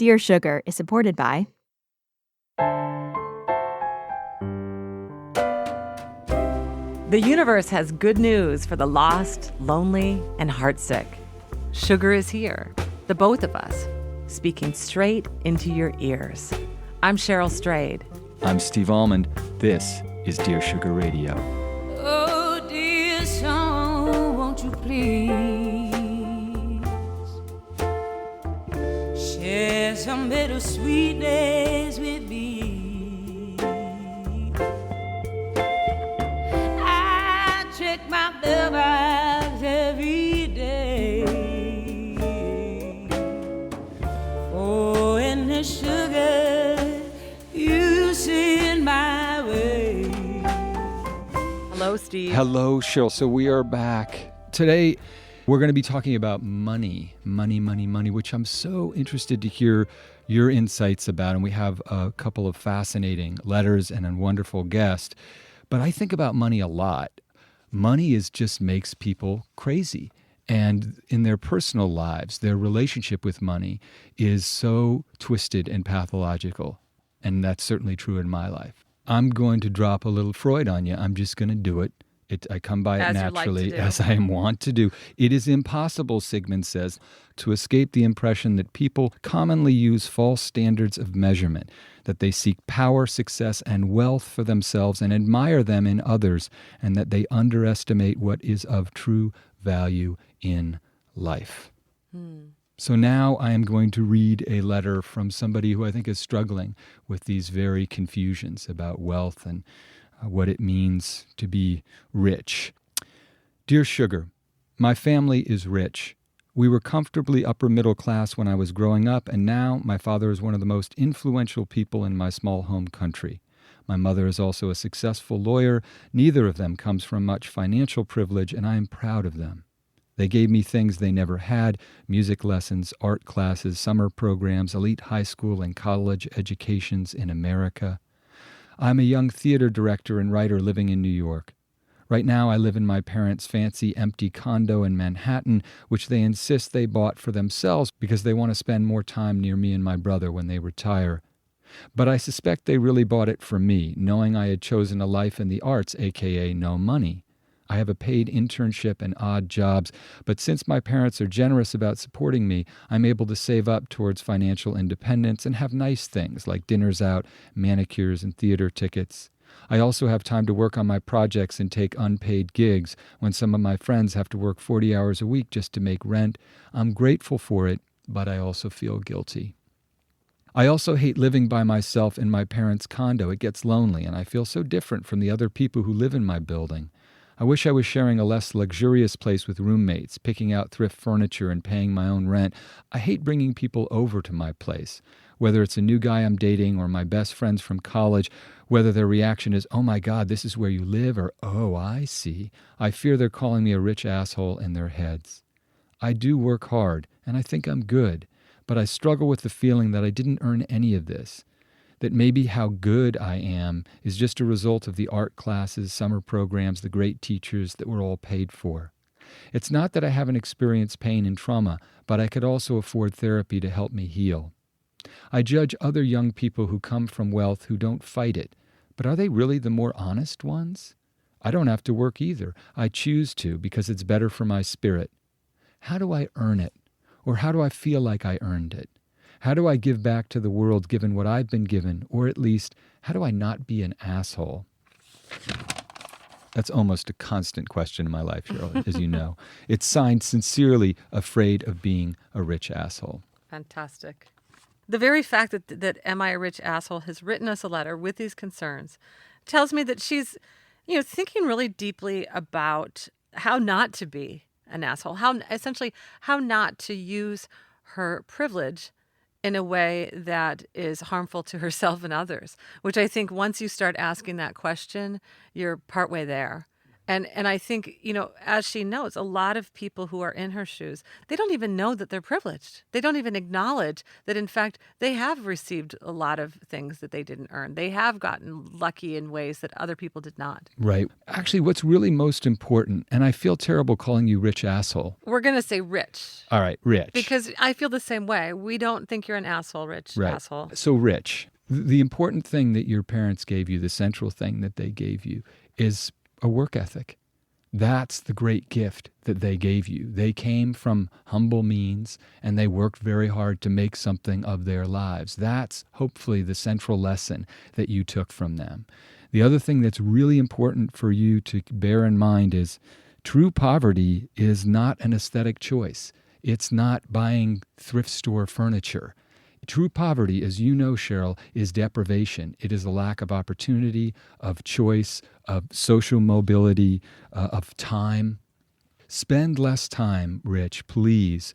Dear Sugar is supported by The universe has good news for the lost, lonely, and heartsick. Sugar is here, the both of us, speaking straight into your ears. I'm Cheryl Strayed. I'm Steve Almond. This is Dear Sugar Radio. Oh, dear song, won't you please share some bittersweet days with me? I check my mailbox every day for any sugar you send my way. Hello, Steve. Hello, Cheryl. So we are back. Today, we're going to be talking about money, which I'm so interested to hear your insights about. And we have a couple of fascinating letters and a wonderful guest. But I think about money a lot. Money just makes people crazy. And in their personal lives, their relationship with money is so twisted and pathological. And that's certainly true in my life. I'm going to drop a little Freud on you. I'm just going to do it. I come by it naturally, as I am wont to do. It is impossible, Sigmund says, to escape the impression that people commonly use false standards of measurement, that they seek power, success, and wealth for themselves and admire them in others, and that they underestimate what is of true value in life. So now I am going to read a letter from somebody who I think is struggling with these very confusions about wealth and what it means to be rich. Dear Sugar, my family is rich. We were comfortably upper middle class when I was growing up, and now my father is one of the most influential people in my small home country. My mother is also a successful lawyer. Neither of them comes from much financial privilege, and I am proud of them. They gave me things they never had: music lessons, art classes, summer programs, elite high school and college educations in America. I'm a young theater director and writer living in New York. Right now I live in my parents' fancy empty condo in Manhattan, which they insist they bought for themselves because they want to spend more time near me and my brother when they retire. But I suspect they really bought it for me, knowing I had chosen a life in the arts, aka no money. I have a paid internship and odd jobs, but since my parents are generous about supporting me, I'm able to save up towards financial independence and have nice things like dinners out, manicures, and theater tickets. I also have time to work on my projects and take unpaid gigs when some of my friends have to work 40 hours a week just to make rent. I'm grateful for it, but I also feel guilty. I also hate living by myself in my parents' condo. It gets lonely, and I feel so different from the other people who live in my building. I wish I was sharing a less luxurious place with roommates, picking out thrift furniture and paying my own rent. I hate bringing people over to my place, whether it's a new guy I'm dating or my best friends from college, whether their reaction is, "Oh my God, this is where you live," or "Oh, I see." I fear they're calling me a rich asshole in their heads. I do work hard, and I think I'm good, but I struggle with the feeling that I didn't earn any of this. That maybe how good I am is just a result of the art classes, summer programs, the great teachers that we're all paid for. It's not that I haven't experienced pain and trauma, but I could also afford therapy to help me heal. I judge other young people who come from wealth who don't fight it, but are they really the more honest ones? I don't have to work either. I choose to because it's better for my spirit. How do I earn it? Or how do I feel like I earned it? How do I give back to the world given what I've been given? Or at least, how do I not be an asshole? That's almost a constant question in my life, Cheryl, as you know. It's signed Sincerely Afraid of Being a Rich Asshole. Fantastic. The very fact that Am I a Rich Asshole has written us a letter with these concerns tells me that she's, thinking really deeply about how not to be an asshole, how not to use her privilege in a way that is harmful to herself and others, which I think once you start asking that question, you're partway there. And I think, as she knows, a lot of people who are in her shoes, they don't even know that they're privileged. They don't even acknowledge that, in fact, they have received a lot of things that they didn't earn. They have gotten lucky in ways that other people did not. Right. Actually, what's really most important, and I feel terrible calling you rich asshole. We're going to say rich. All right, rich. Because I feel the same way. We don't think you're an asshole, rich asshole. So rich. The important thing that your parents gave you, the central thing that they gave you, is a work ethic. That's the great gift that they gave you. They came from humble means and they worked very hard to make something of their lives. That's hopefully the central lesson that you took from them. The other thing that's really important for you to bear in mind is true poverty is not an aesthetic choice. It's not buying thrift store furniture. True poverty, as you know, Cheryl, is deprivation. It is a lack of opportunity, of choice, of social mobility, of time. Spend less time, Rich, please,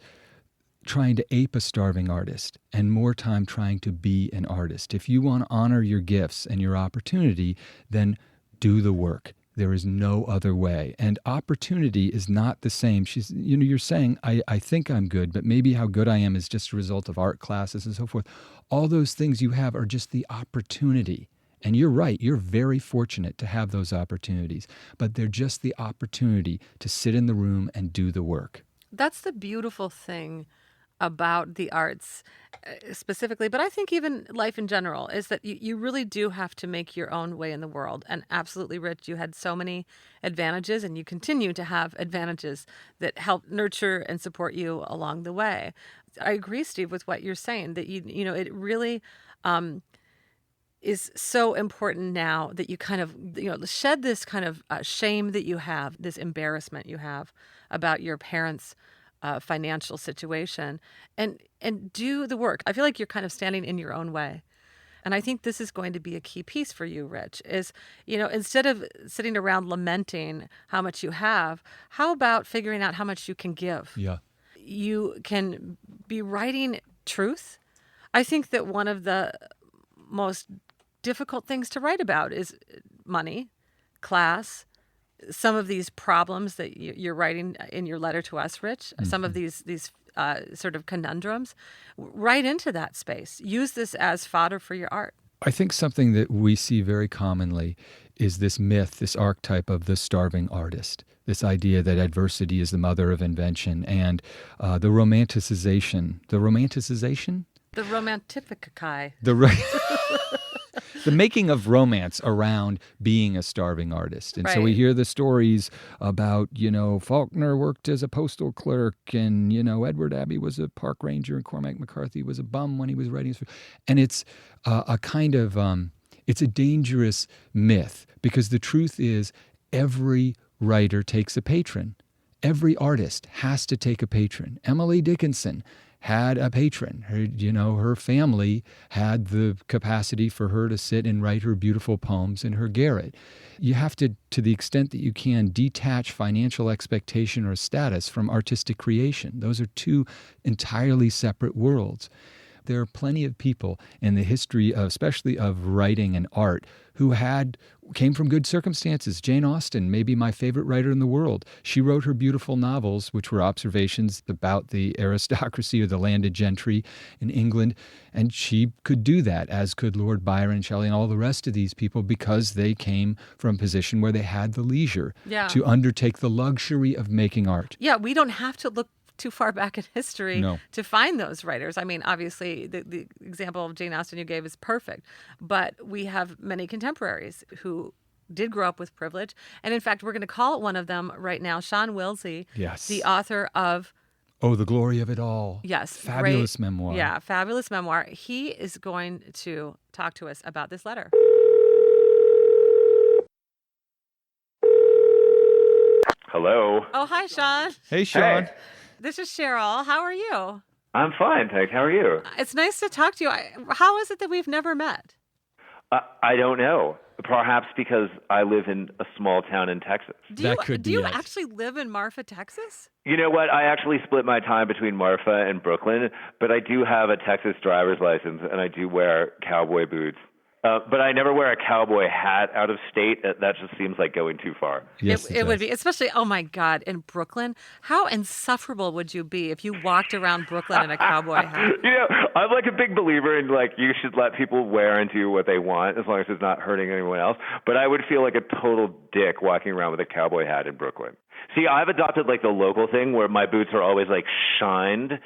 trying to ape a starving artist and more time trying to be an artist. If you want to honor your gifts and your opportunity, then do the work. There is no other way. And opportunity is not the same. You're saying, I think I'm good, but maybe how good I am is just a result of art classes and so forth. All those things you have are just the opportunity. And you're right. You're very fortunate to have those opportunities, but they're just the opportunity to sit in the room and do the work. That's the beautiful thing about the arts specifically, but I think even life in general, is that you really do have to make your own way in the world. And absolutely, Rich, you had so many advantages and you continue to have advantages that help nurture and support you along the way. I agree, Steve, with what you're saying, that it really is so important now that you kind of, shed this kind of shame that you have, this embarrassment you have about your parents' financial situation, and do the work. I feel like you're kind of standing in your own way. And I think this is going to be a key piece for you, Rich, is, instead of sitting around lamenting how much you have, how about figuring out how much you can give? Yeah. You can be writing truth. I think that one of the most difficult things to write about is money, class, some of these problems that you're writing in your letter to us, Rich, some of these sort of conundrums, right into that space. Use this as fodder for your art. I think something that we see very commonly is this myth, this archetype of the starving artist, this idea that adversity is the mother of invention, and the romanticization. The romantification? The making of romance around being a starving artist. And so we hear the stories about, Faulkner worked as a postal clerk and, Edward Abbey was a park ranger and Cormac McCarthy was a bum when he was writing. And it's a kind of, it's a dangerous myth because the truth is every writer takes a patron. Every artist has to take a patron. Emily Dickinson had a patron. Her family had the capacity for her to sit and write her beautiful poems in her garret. You have to the extent that you can, detach financial expectation or status from artistic creation. Those are two entirely separate worlds. There are plenty of people in the history, especially of writing and art, who came from good circumstances. Jane Austen, maybe my favorite writer in the world. She wrote her beautiful novels, which were observations about the aristocracy or the landed gentry in England. And she could do that, as could Lord Byron, Shelley, and all the rest of these people, because they came from a position where they had the leisure to undertake the luxury of making art. Yeah, we don't have to look too far back in history to find those writers. I mean, obviously, the example of Jane Austen you gave is perfect, but we have many contemporaries who did grow up with privilege. And in fact, we're going to call one of them right now, Sean Wilsey, the author of Oh, The Glory of It All. Yes. Fabulous memoir. Yeah, fabulous memoir. He is going to talk to us about this letter. Hello. Oh, hi, Sean. Hey, Sean. Hey. This is Cheryl. How are you? I'm fine, thanks. How are you? It's nice to talk to you. How is it that we've never met? I don't know. Perhaps because I live in a small town in Texas. Do you actually live in Marfa, Texas? You know what? I actually split my time between Marfa and Brooklyn, but I do have a Texas driver's license, and I do wear cowboy boots. But I never wear a cowboy hat out of state. That just seems like going too far. Yes, It would does. be, especially, oh my God, in Brooklyn. How insufferable would you be if you walked around Brooklyn in a cowboy hat? I'm like a big believer in like you should let people wear and do what they want as long as it's not hurting anyone else. But I would feel like a total dick walking around with a cowboy hat in Brooklyn. See, I've adopted like the local thing where my boots are always like shined.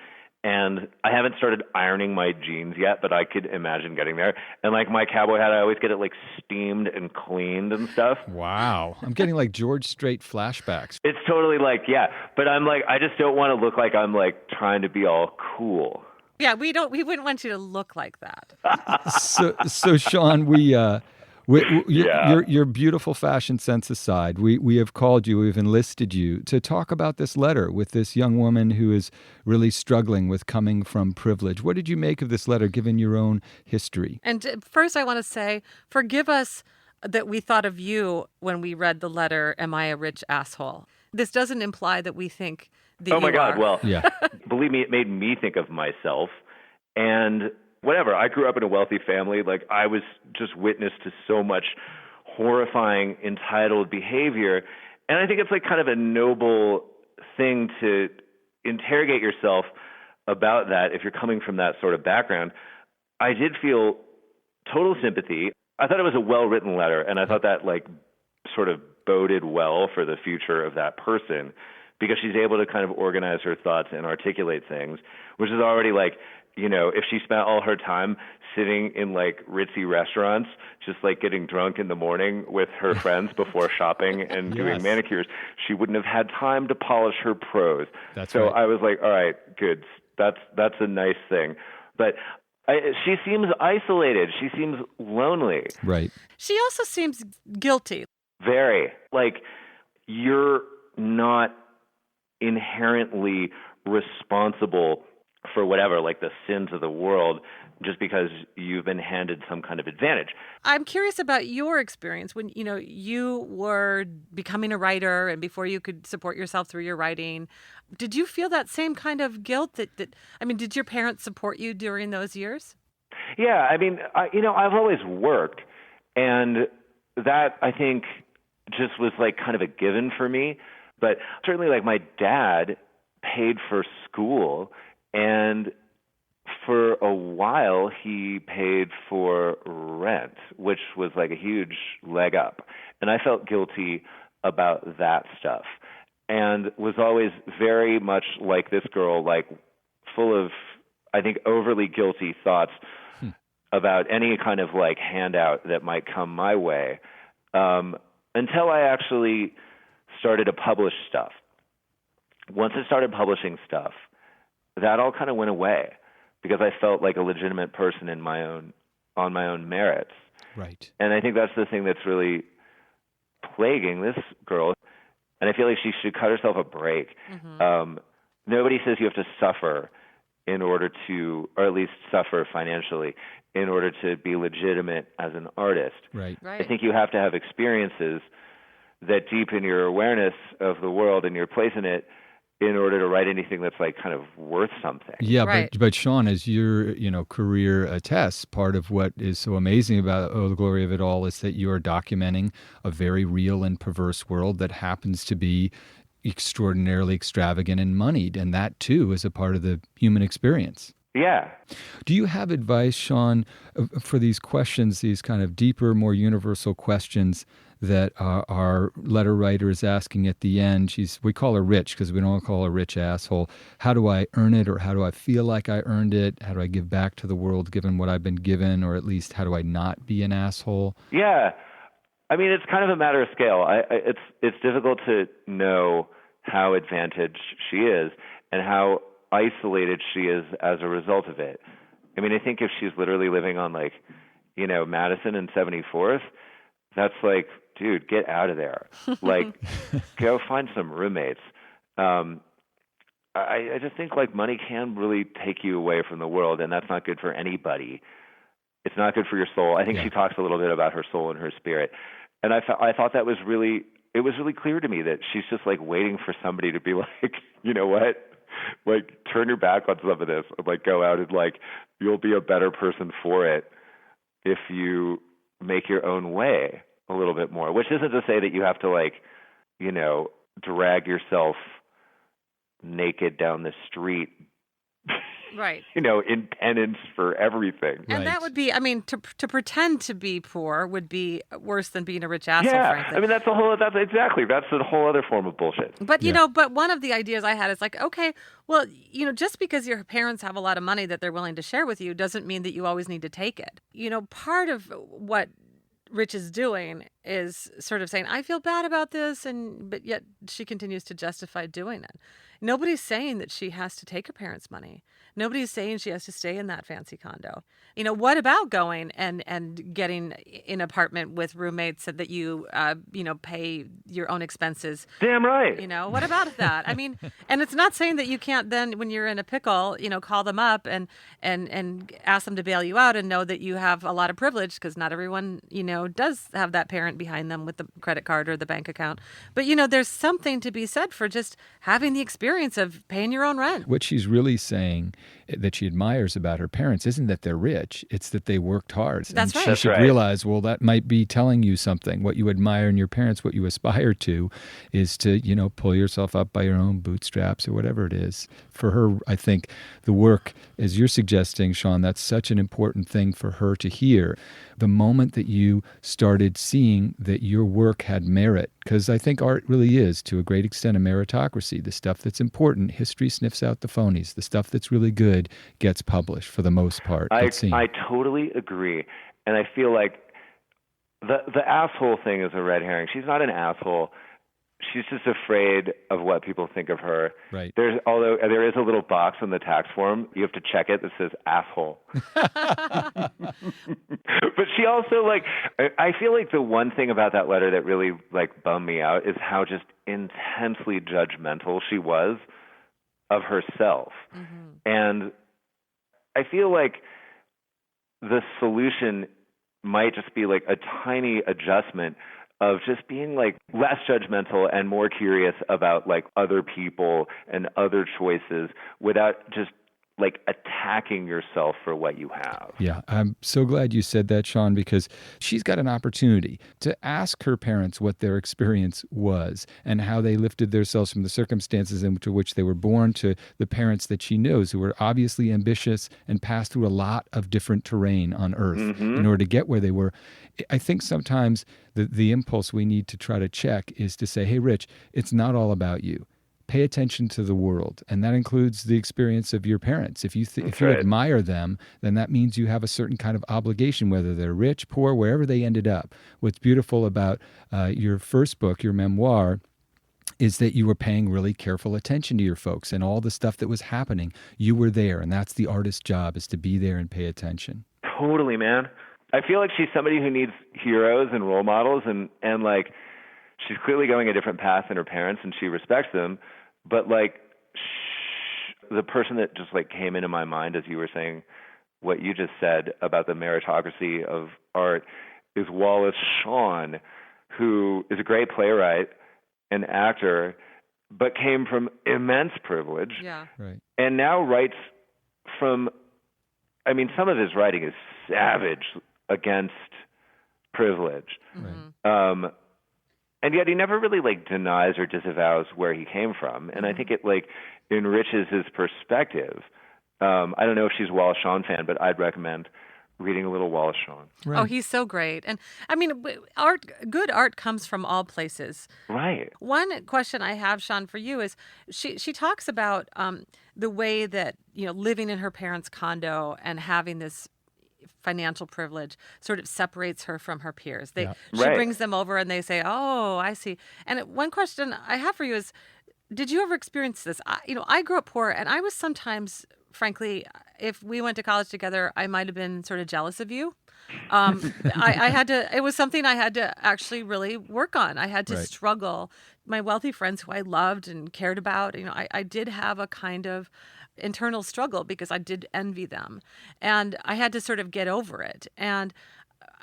And I haven't started ironing my jeans yet, but I could imagine getting there. And like my cowboy hat, I always get it like steamed and cleaned and stuff. Wow. I'm getting like George Strait flashbacks. It's totally like, yeah. But I'm like, I just don't want to look like I'm like trying to be all cool. Yeah, we wouldn't want you to look like that. So Sean, Yeah. your beautiful fashion sense aside, we have called you, we've enlisted you to talk about this letter with this young woman who is really struggling with coming from privilege. What did you make of this letter, given your own history? And first, I want to say, forgive us that we thought of you when we read the letter, "Am I a rich asshole?" This doesn't imply that we think that Oh my you God. are. Well, Yeah. believe me, it made me think of myself. And whatever, I grew up in a wealthy family. Like I was just witness to so much horrifying, entitled behavior. And I think it's like kind of a noble thing to interrogate yourself about that if you're coming from that sort of background. I did feel total sympathy. I thought it was a well-written letter, and I thought that like sort of boded well for the future of that person because she's able to kind of organize her thoughts and articulate things, which is already like, if she spent all her time sitting in like ritzy restaurants, just like getting drunk in the morning with her friends before shopping and doing Yes. manicures, she wouldn't have had time to polish her prose. That's so right. I was like, all right, good. That's a nice thing. But she seems isolated. She seems lonely. Right. She also seems guilty. Very. Like, you're not inherently responsible for whatever, like the sins of the world, just because you've been handed some kind of advantage. I'm curious about your experience when, you were becoming a writer and before you could support yourself through your writing. Did you feel that same kind of guilt did your parents support you during those years? Yeah, I mean, I've always worked, and that, I think, just was like kind of a given for me. But certainly, like, my dad paid for school, and for a while, he paid for rent, which was like a huge leg up. And I felt guilty about that stuff and was always very much like this girl, like full of, I think, overly guilty thoughts about any kind of like handout that might come my way, until I actually started to publish stuff. Once I started publishing stuff, that all kind of went away because I felt like a legitimate person on my own merits. Right. And I think that's the thing that's really plaguing this girl. And I feel like she should cut herself a break. Mm-hmm. Nobody says you have to suffer in order to, or at least suffer financially, in order to be legitimate as an artist. Right. I think you have to have experiences that deepen your awareness of the world and your place in it in order to write anything that's like kind of worth something. Yeah, Right. but Sean, as your career attests, part of what is so amazing about Oh, the Glory of It All is that you are documenting a very real and perverse world that happens to be extraordinarily extravagant and moneyed, and that too is a part of the human experience. Yeah. Do you have advice, Sean, for these questions, these kind of deeper, more universal questions that our letter writer is asking at the end? We call her Rich because we don't call her Rich Asshole. How do I earn it, or how do I feel like I earned it? How do I give back to the world given what I've been given, or at least how do I not be an asshole? Yeah. I mean, it's kind of a matter of scale. It's difficult to know how advantaged she is and how isolated she is as a result of it. I mean, I think if she's literally living on like, Madison and 74th, that's like, dude, get out of there. Like, go find some roommates. I just think like money can really take you away from the world, and that's not good for anybody. It's not good for your soul. I think she talks a little bit about her soul and her spirit. And I thought that was really clear to me that she's just like waiting for somebody to be like, you know what? Like, turn your back on some of this. Like, go out and like, you'll be a better person for it if you make your own way a little bit more, which isn't to say that you have to, like, you know, drag yourself naked down the street, Right. you know, in penance for everything. And that Right. would be, I mean, to pretend to be poor would be worse than being a rich asshole, Yeah, frankly. I mean, that's a whole other form of bullshit. But, you Yeah. know, but one of the ideas I had is like, okay, well, you know, just because your parents have a lot of money that they're willing to share with you doesn't mean that you always need to take it. You know, part of what Rich is doing is sort of saying, I feel bad about this, but yet she continues to justify doing it. Nobody's saying that she has to take her parents' money. Nobody's saying she has to stay in that fancy condo. You know, what about going and getting an apartment with roommates so that you pay your own expenses? Damn right. You know, what about that? I mean, and it's not saying that you can't then, when you're in a pickle, you know, call them up and ask them to bail you out and know that you have a lot of privilege, because not everyone, you know, does have that parent behind them with the credit card or the bank account. But, you know, there's something to be said for just having the experience of paying your own rent. What she's really saying that she admires about her parents isn't that they're rich, it's that they worked hard. That's and right. She That's should right. realize, well, that might be telling you something. What you admire in your parents, what you aspire to, is to, you know, pull yourself up by your own bootstraps or whatever it is. For her, I think the work, as you're suggesting, Sean, that's such an important thing for her to hear. The moment that you started seeing that your work had merit, because I think art really is, to a great extent, a meritocracy. The stuff that's important, history sniffs out the phonies. The stuff that's really good gets published for the most part. I it seems. totally agree, and I feel like the asshole thing is a red herring. She's not an asshole. She's just afraid of what people think of her. Right. Although there is a little box on the tax form, you have to check it that says asshole. But she also, like, I feel like the one thing about that letter that really, like, bummed me out is how just intensely judgmental she was of herself. Mm-hmm. And I feel like the solution might just be like a tiny adjustment of just being like less judgmental and more curious about like other people and other choices without just like attacking yourself for what you have. Yeah, I'm so glad you said that, Sean, because she's got an opportunity to ask her parents what their experience was and how they lifted themselves from the circumstances into which they were born to the parents that she knows, who were obviously ambitious and passed through a lot of different terrain on earth in order to get where they were. I think sometimes the impulse we need to try to check is to say, hey, Rich, it's not all about you. Pay attention to the world, and that includes the experience of your parents. If you right. admire them, then that means you have a certain kind of obligation, whether they're rich, poor, wherever they ended up. What's beautiful about your first book, your memoir, is that you were paying really careful attention to your folks and all the stuff that was happening. You were there, and that's the artist's job, is to be there and pay attention. Totally, man. I feel like she's somebody who needs heroes and role models, and like she's clearly going a different path than her parents, and she respects them. But like the person that just like came into my mind as you were saying what you just said about the meritocracy of art is Wallace Shawn, who is a great playwright and actor, but came from immense privilege. Yeah. Right. And now writes from, I mean, some of his writing is savage against privilege. Right. And yet he never really like denies or disavows where he came from. And I think it like enriches his perspective. I don't know if she's a Wallace Shawn fan, but I'd recommend reading a little Wallace Shawn. Right. Oh, he's so great. And I mean, good art comes from all places. Right. One question I have, Sean, for you is she talks about the way that, you know, living in her parents' condo and having this financial privilege sort of separates her from her peers. She Right. brings them over and they say, oh, I see. And one question I have for you is, did you ever experience this? I grew up poor, and I was sometimes, frankly, if we went to college together, I might have been sort of jealous of you. It was something I had to actually really work on. I had to Right. struggle. My wealthy friends who I loved and cared about, I did have a kind of internal struggle because I did envy them, and I had to sort of get over it. And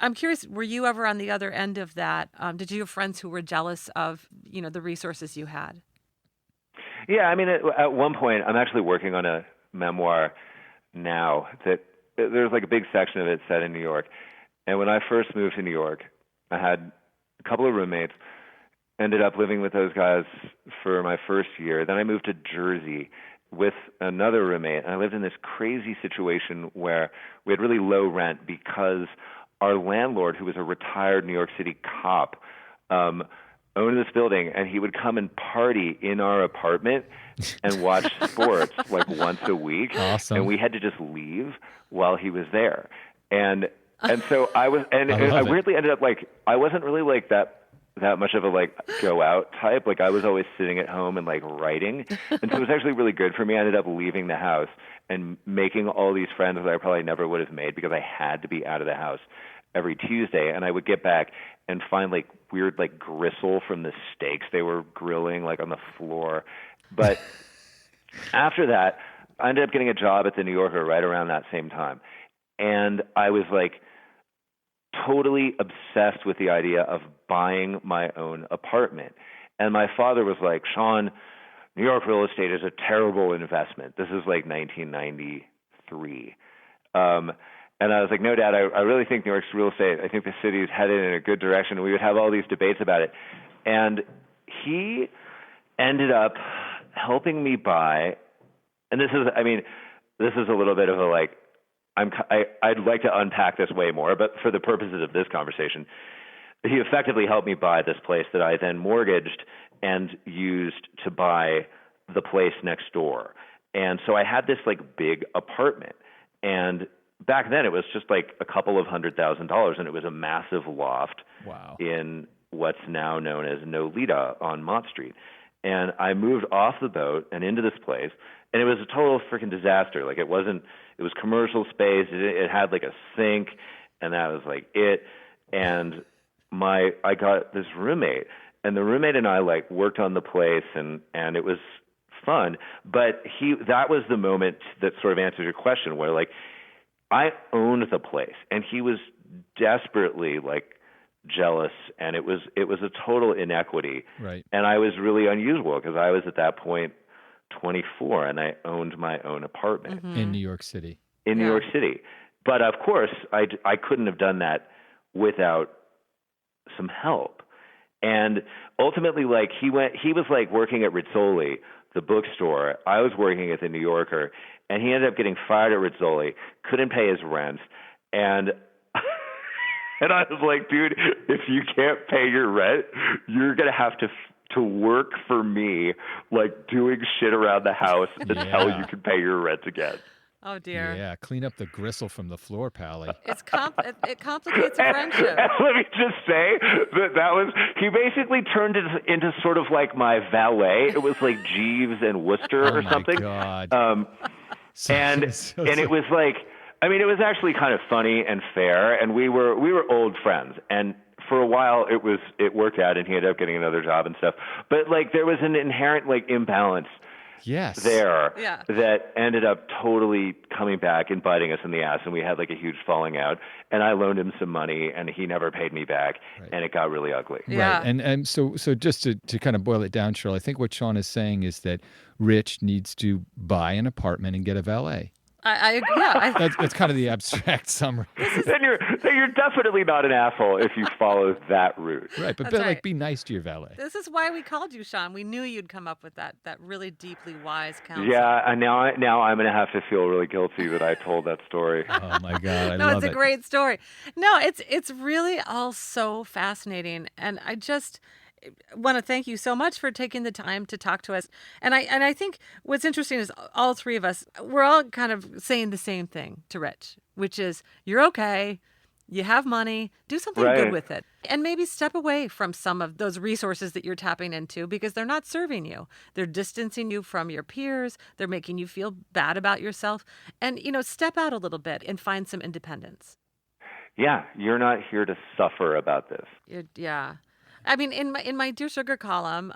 I'm curious, were you ever on the other end of that? Did you have friends who were jealous of, the resources you had? Yeah, I mean, at one point, I'm actually working on a memoir now that there's like a big section of it set in New York. And when I first moved to New York, I had a couple of roommates, ended up living with those guys for my first year. Then I moved to Jersey with another roommate, and I lived in this crazy situation where we had really low rent because our landlord, who was a retired New York City cop, owned this building, and he would come and party in our apartment and watch sports like once a week. Awesome. And we had to just leave while he was there. And so I was, and I weirdly ended up like, I wasn't really like that much of a like go out type. Like I was always sitting at home and like writing. And so it was actually really good for me. I ended up leaving the house and making all these friends that I probably never would have made because I had to be out of the house every Tuesday. And I would get back and find like weird like gristle from the steaks they were grilling like on the floor. But after that, I ended up getting a job at the New Yorker right around that same time. And I was like totally obsessed with the idea of buying my own apartment. And my father was like, Sean, New York real estate is a terrible investment. This is like 1993. And I was like, no, Dad, I really think New York's real estate, I think the city is headed in a good direction. And we would have all these debates about it. And he ended up helping me buy, and this is a little bit of a like, I'd like to unpack this way more, but for the purposes of this conversation, he effectively helped me buy this place that I then mortgaged and used to buy the place next door. And so I had this like big apartment, and back then it was just like a couple of $100,000, and it was a massive loft in what's now known as Nolita on Mott Street. And I moved off the boat and into this place, and it was a total freaking disaster. Like it was commercial space. It had like a sink, and that was like it. And I got this roommate, and the roommate and I like worked on the place, and it was fun. But that was the moment that sort of answered your question, where like I owned the place, and he was desperately like jealous, and it was a total inequity. Right. And I was really unusual because I was at that point 24, and I owned my own apartment in New York City. New York City. But of course, I couldn't have done that without some help. And ultimately, like he was like working at Rizzoli, the bookstore. I was working at the New Yorker, and he ended up getting fired at Rizzoli, couldn't pay his rent, and and I was like, dude, if you can't pay your rent, you're gonna have to work for me, like doing shit around the house until you can pay your rent again. Oh dear. Yeah, clean up the gristle from the floor, Pally. It complicates a friendship. And let me just say that was, he basically turned it into sort of like my valet. It was like Jeeves and Worcester or something. Oh my God. And it was like, I mean, it was actually kind of funny and fair, and we were old friends, and for a while it worked out, and he ended up getting another job and stuff. But like there was an inherent like imbalance there that ended up totally coming back and biting us in the ass, and we had like a huge falling out, and I loaned him some money, and he never paid me back, and it got really ugly. Yeah. Right. And so just to kind of boil it down, Cheryl, I think what Sean is saying is that Rich needs to buy an apartment and get a valet. I agree. Yeah, That's kind of the abstract summary. Then you're definitely not an asshole if you follow that route. Right, but right. be nice to your valet. this is why we called you, Sean. We knew you'd come up with that really deeply wise counsel. Yeah, and now I'm going to have to feel really guilty that I told that story. Oh my God, I No, love it's a great story. No, it's really all so fascinating, and I just want to thank you so much for taking the time to talk to us. And I think what's interesting is all three of us, we're all kind of saying the same thing to Rich, which is you're okay. You have money, do something good with it. And maybe step away from some of those resources that you're tapping into because they're not serving you. They're distancing you from your peers. They're making you feel bad about yourself. And, step out a little bit and find some independence. Yeah, you're not here to suffer about this. Yeah. I mean, in my Dear Sugar column,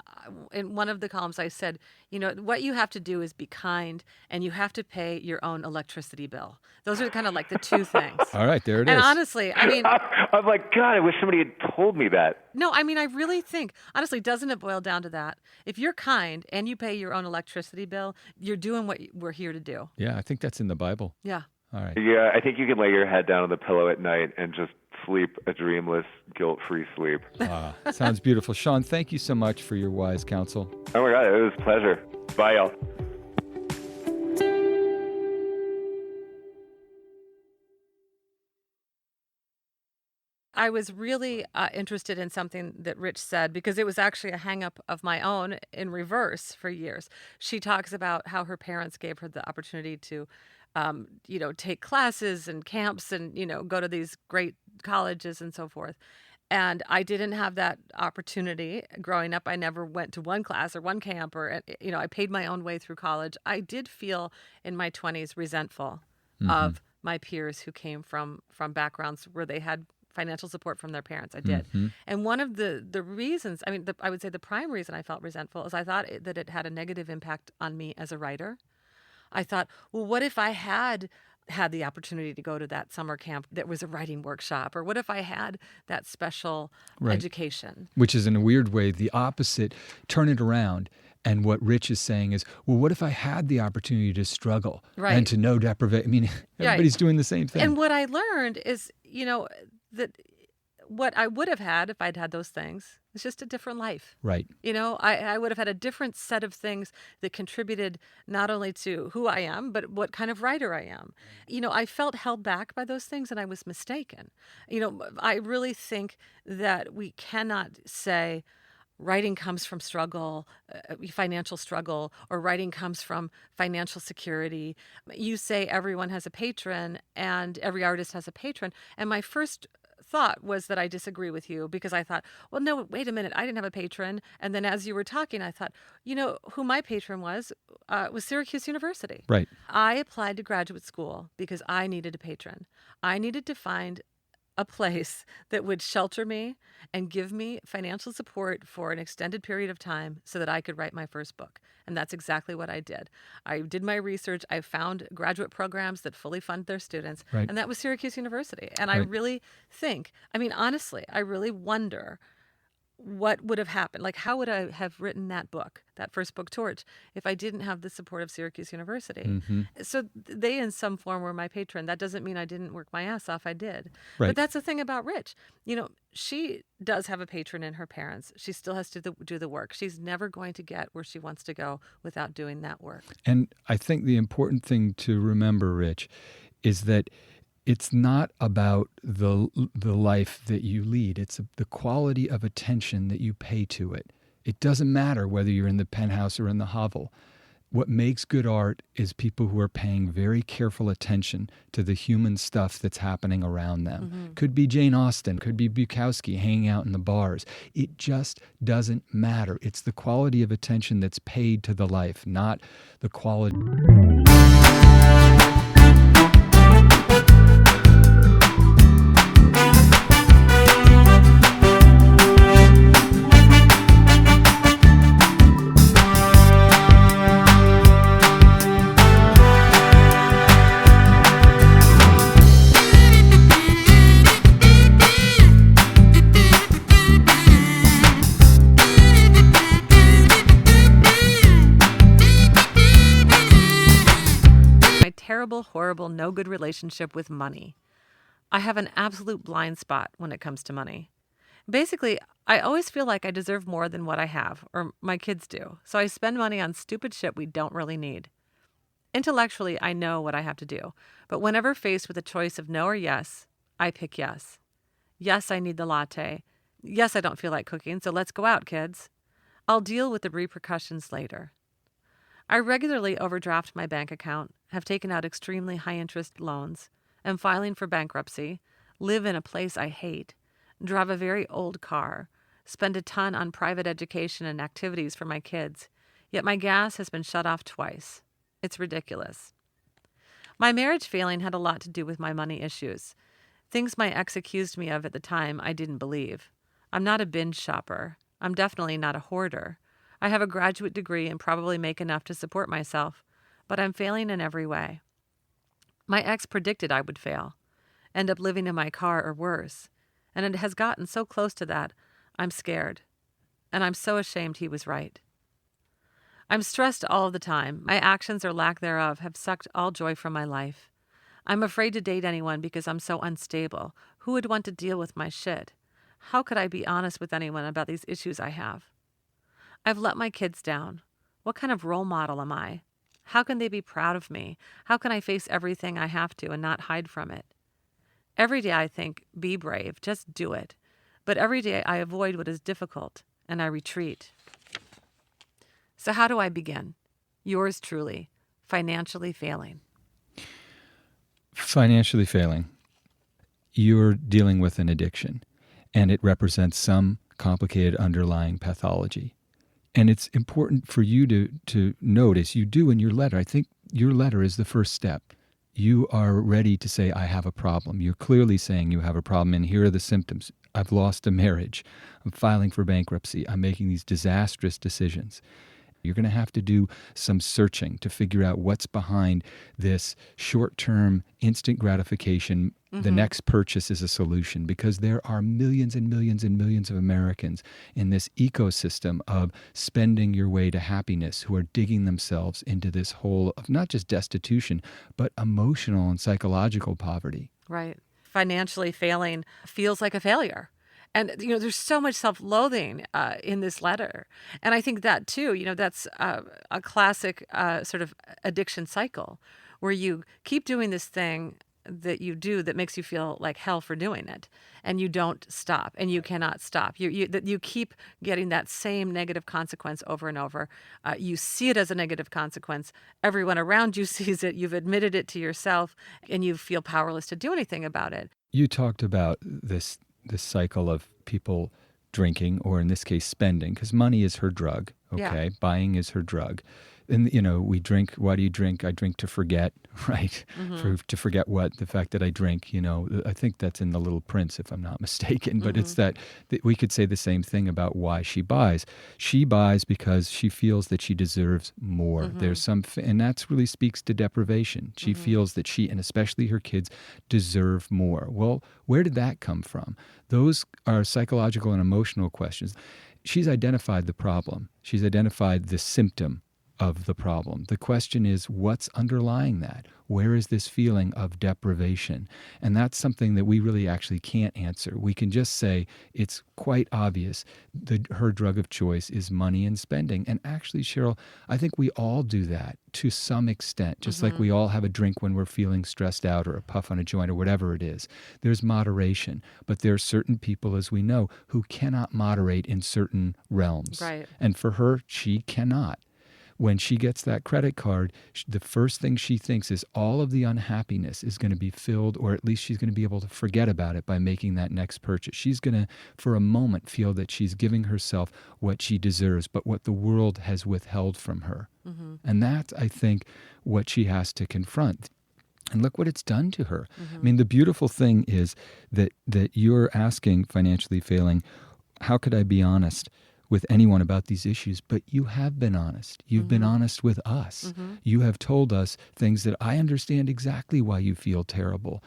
in one of the columns, I said, what you have to do is be kind, and you have to pay your own electricity bill. Those are kind of like the two things. All right, there it is. And is. honestly, I mean, I'm like, God, I wish somebody had told me that. No, I mean, I really think, honestly, doesn't it boil down to that? If you're kind and you pay your own electricity bill, you're doing what we're here to do. Yeah, I think that's in the Bible. Yeah. All right. Yeah, I think you can lay your head down on the pillow at night and just sleep a dreamless, guilt-free sleep. Sounds beautiful. Sean, thank you so much for your wise counsel. Oh my God, it was a pleasure. Bye, y'all. I was really interested in something that Rich said because it was actually a hang-up of my own in reverse for years. She talks about how her parents gave her the opportunity to, take classes and camps and, go to these great colleges and so forth. And I didn't have that opportunity growing up. I never went to one class or one camp or, I paid my own way through college. I did feel in my 20s resentful of my peers who came from backgrounds where they had financial support from their parents. I did. And one of the reasons, I would say the prime reason I felt resentful is I thought that it had a negative impact on me as a writer. I thought, well, what if I had the opportunity to go to that summer camp that was a writing workshop? Or what if I had that special education? Which is in a weird way the opposite. Turn it around. And what Rich is saying is, well, what if I had the opportunity to struggle and to know deprivation? Everybody's doing the same thing. And what I learned is, that what I would have had if I'd had those things is just a different life. Right. I would have had a different set of things that contributed not only to who I am, but what kind of writer I am. I felt held back by those things and I was mistaken. I really think that we cannot say, writing comes from struggle, financial struggle, or writing comes from financial security. You say everyone has a patron and every artist has a patron. And my first thought was that I disagree with you because I thought, well, no, wait a minute, I didn't have a patron. And then as you were talking, I thought, who my patron was Syracuse University. Right. I applied to graduate school because I needed a patron. I needed to find a place that would shelter me and give me financial support for an extended period of time so that I could write my first book. And that's exactly what I did. I did my research. I found graduate programs that fully fund their students. Right. And that was Syracuse University. And I really think, honestly, I really wonder what would have happened. Like, how would I have written that book, that first book, Torch, if I didn't have the support of Syracuse University? So they, in some form, were my patron. That doesn't mean I didn't work my ass off. I did. Right. But that's the thing about Rich. She does have a patron in her parents. She still has to do the work. She's never going to get where she wants to go without doing that work. And I think the important thing to remember, Rich, is that it's not about the life that you lead. It's the quality of attention that you pay to it. It doesn't matter whether you're in the penthouse or in the hovel. What makes good art is people who are paying very careful attention to the human stuff that's happening around them. Could be Jane Austen, could be Bukowski hanging out in the bars. It just doesn't matter. It's the quality of attention that's paid to the life, not the quality. Terrible, horrible, no good relationship with money. I have an absolute blind spot when it comes to money. Basically, I always feel like I deserve more than what I have, or my kids do. So I spend money on stupid shit we don't really need. Intellectually, I know what I have to do. But whenever faced with a choice of no or yes, I pick yes. Yes, I need the latte. Yes, I don't feel like cooking, so let's go out, kids. I'll deal with the repercussions later. I regularly overdraft my bank account, have taken out extremely high-interest loans, am filing for bankruptcy, live in a place I hate, drive a very old car, spend a ton on private education and activities for my kids, yet my gas has been shut off twice. It's ridiculous. My marriage failing had a lot to do with my money issues. Things my ex accused me of at the time I didn't believe. I'm not a binge shopper. I'm definitely not a hoarder. I have a graduate degree and probably make enough to support myself, but I'm failing in every way. My ex predicted I would fail, end up living in my car or worse, and it has gotten so close to that, I'm scared, and I'm so ashamed he was right. I'm stressed all the time. My actions or lack thereof have sucked all joy from my life. I'm afraid to date anyone because I'm so unstable. Who would want to deal with my shit? How could I be honest with anyone about these issues I have? I've let my kids down. What kind of role model am I? How can they be proud of me? How can I face everything I have to and not hide from it? Every day I think, be brave, just do it. But every day I avoid what is difficult and I retreat. So how do I begin? Yours truly, financially failing. Financially failing. You're dealing with an addiction, and it represents some complicated underlying pathology. And it's important for you to notice, you do in your letter. I think your letter is the first step. You are ready to say, I have a problem. You're clearly saying you have a problem, and here are the symptoms. I've lost a marriage. I'm filing for bankruptcy. I'm making these disastrous decisions. You're going to have to do some searching to figure out what's behind this short-term, instant gratification. The next purchase is a solution, because there are millions and millions and millions of Americans in this ecosystem of spending your way to happiness who are digging themselves into this hole of not just destitution, but emotional and psychological poverty. Right. Financially failing feels like a failure. And, there's so much self-loathing in this letter. And I think that, too, that's a classic sort of addiction cycle where you keep doing this thing that you do that makes you feel like hell for doing it. And you don't stop, and you cannot stop. You keep getting that same negative consequence over and over. You see it as a negative consequence. Everyone around you sees it. You've admitted it to yourself, and you feel powerless to do anything about it. You talked about this cycle of people drinking, or in this case, spending, because money is her drug, okay? Yeah. Buying is her drug. And, we drink. Why do you drink? I drink to forget, right? To forget what? The fact that I drink, I think that's in The Little Prince, if I'm not mistaken. But it's that we could say the same thing about why she buys. She buys because she feels that she deserves more. There's and that really speaks to deprivation. She feels that she, and especially her kids, deserve more. Well, where did that come from? Those are psychological and emotional questions. She's identified the problem. She's identified the symptom of the problem. The question is, what's underlying that? Where is this feeling of deprivation? And that's something that we really actually can't answer. We can just say it's quite obvious that her drug of choice is money and spending. And actually, Cheryl, I think we all do that to some extent, just like we all have a drink when we're feeling stressed out, or a puff on a joint, or whatever it is. There's moderation, but there are certain people, as we know, who cannot moderate in certain realms. Right. And for her, she cannot. When she gets that credit card, the first thing she thinks is all of the unhappiness is going to be filled, or at least she's going to be able to forget about it by making that next purchase. She's going to, for a moment, feel that she's giving herself what she deserves, but what the world has withheld from her. And that's, I think, what she has to confront. And look what it's done to her. I mean, the beautiful thing is that you're asking, financially failing, how could I be honest with anyone about these issues? But you have been honest. You've been honest with us. You have told us things that I understand exactly why you feel terrible.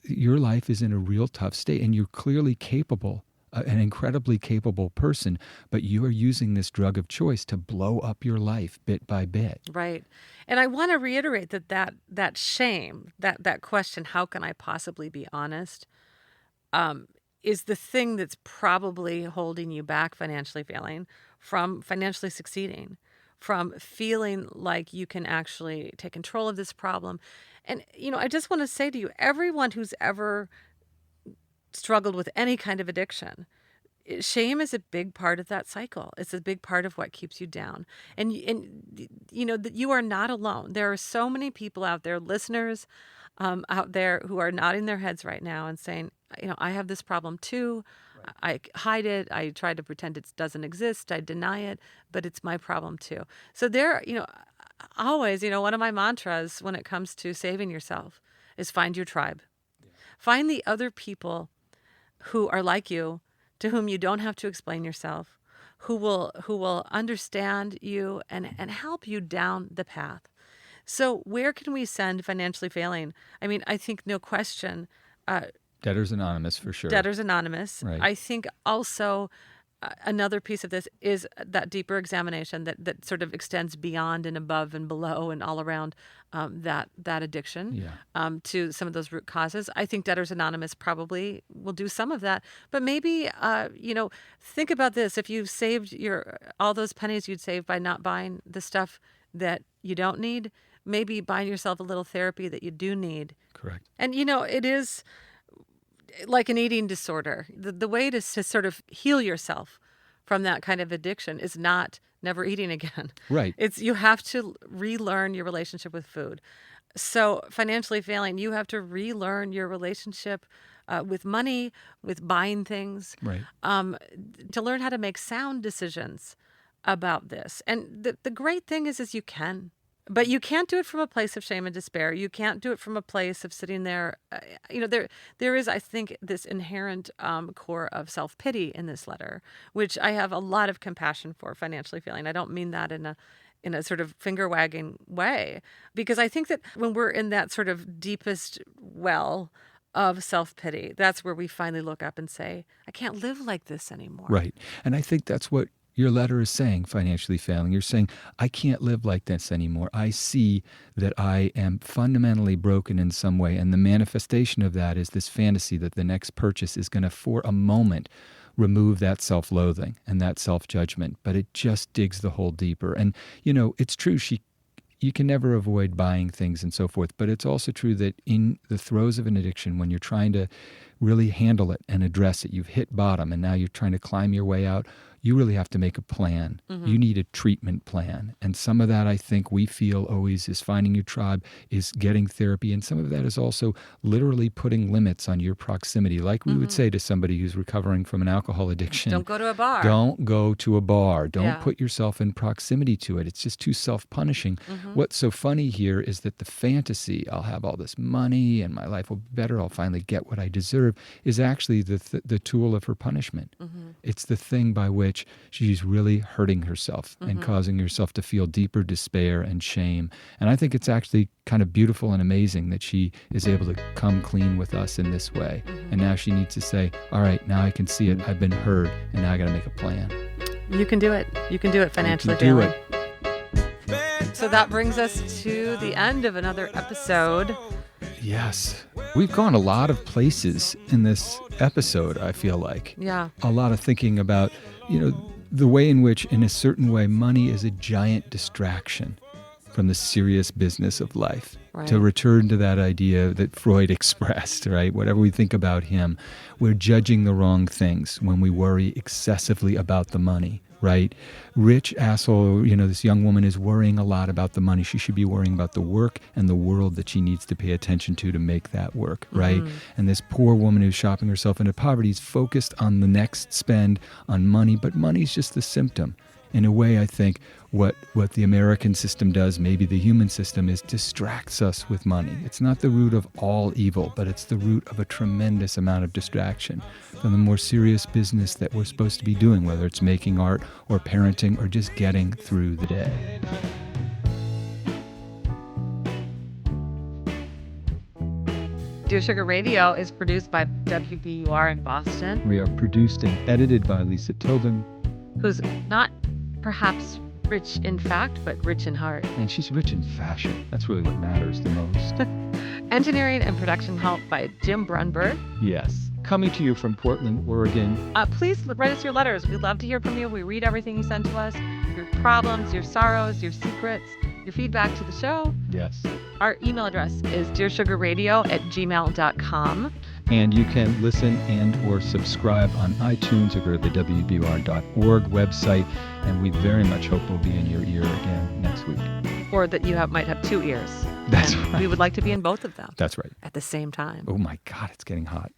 Your life is in a real tough state, and you're clearly capable, an incredibly capable person, but you are using this drug of choice to blow up your life bit by bit. Right. And I want to reiterate that shame, that question, how can I possibly be honest, is the thing that's probably holding you back, financially failing, from financially succeeding, from feeling like you can actually take control of this problem. And, I just want to say to you, everyone who's ever struggled with any kind of addiction, shame is a big part of that cycle. It's a big part of what keeps you down. And that you are not alone. There are so many people out there, listeners out there, who are nodding their heads right now and saying, I have this problem too. Right. I hide it. I try to pretend it doesn't exist. I deny it, but it's my problem too. So there, always, one of my mantras when it comes to saving yourself is find your tribe. Yeah. Find the other people who are like you, to whom you don't have to explain yourself, who will understand you and help you down the path. So where can we send financially failing? I mean, I think no question. Debtors Anonymous, for sure. Debtors Anonymous. Right. I think also another piece of this is that deeper examination that sort of extends beyond and above and below and all around that addiction to some of those root causes. I think Debtors Anonymous probably will do some of that, but maybe think about this: if you saved all those pennies you'd save by not buying the stuff that you don't need, maybe buying yourself a little therapy that you do need. Correct. And it is like an eating disorder. The way to sort of heal yourself from that kind of addiction is not never eating again. Right. You have to relearn your relationship with food. So financially failing, you have to relearn your relationship with money, with buying things, Right. To learn how to make sound decisions about this. And the great thing is you can. But you can't do it from a place of shame and despair. You can't do it from a place of sitting there. There is, I think, this inherent core of self-pity in this letter, which I have a lot of compassion for financially failing. I don't mean that in a sort of finger-wagging way, because I think that when we're in that sort of deepest well of self-pity, that's where we finally look up and say, I can't live like this anymore. Right. And I think that's what your letter is saying, financially failing. You're saying, I can't live like this anymore. I see that I am fundamentally broken in some way. And the manifestation of that is this fantasy that the next purchase is going to, for a moment, remove that self-loathing and that self-judgment. But it just digs the hole deeper. And, it's true. You can never avoid buying things and so forth. But it's also true that in the throes of an addiction, when you're trying to really handle it and address it, you've hit bottom and now you're trying to climb your way out. You really have to make a plan. Mm-hmm. You need a treatment plan. And some of that, I think, we feel always is finding your tribe, is getting therapy. And some of that is also literally putting limits on your proximity. Like we would say to somebody who's recovering from an alcohol addiction. Don't go to a bar. Don't go to a bar. Don't put yourself in proximity to it. It's just too self-punishing. Mm-hmm. What's so funny here is that the fantasy, I'll have all this money and my life will be better, I'll finally get what I deserve, is actually the tool of her punishment. Mm-hmm. It's the thing by which she's really hurting herself and causing herself to feel deeper despair and shame. And I think it's actually kind of beautiful and amazing that she is able to come clean with us in this way. And now she needs to say, all right, now I can see it. I've been heard, and now I got to make a plan. You can do it. You can do it financially failing. So that brings us to the end of another episode. Yes. We've gone a lot of places in this episode, I feel like. Yeah. A lot of thinking about, the way in which, in a certain way, money is a giant distraction from the serious business of life. Right. To return to that idea that Freud expressed, right? Whatever we think about him, we're judging the wrong things when we worry excessively about the money, right? Rich asshole, this young woman is worrying a lot about the money. She should be worrying about the work and the world that she needs to pay attention to make that work, right? Mm-hmm. And this poor woman who's shopping herself into poverty is focused on the next spend on money, but money's just the symptom. In a way, I think what the American system does, maybe the human system, is distracts us with money. It's not the root of all evil, but it's the root of a tremendous amount of distraction from the more serious business that we're supposed to be doing, whether it's making art or parenting or just getting through the day. Dear Sugar Radio is produced by WBUR in Boston. We are produced and edited by Lisa Tobin, who's not perhaps rich in fact, but rich in heart. And she's rich in fashion. That's really what matters the most. Engineering and production help by Jim Brunberg. Yes. Coming to you from Portland, Oregon. Please write us your letters. We'd love to hear from you. We read everything you send to us. Your problems, your sorrows, your secrets, your feedback to the show. Yes. Our email address is dearsugarradio@gmail.com. And you can listen and or subscribe on iTunes or go to the WBUR.org website. And we very much hope we'll be in your ear again next week. Or that you might have two ears. That's and right. We would like to be in both of them. That's right. At the same time. Oh my God, it's getting hot.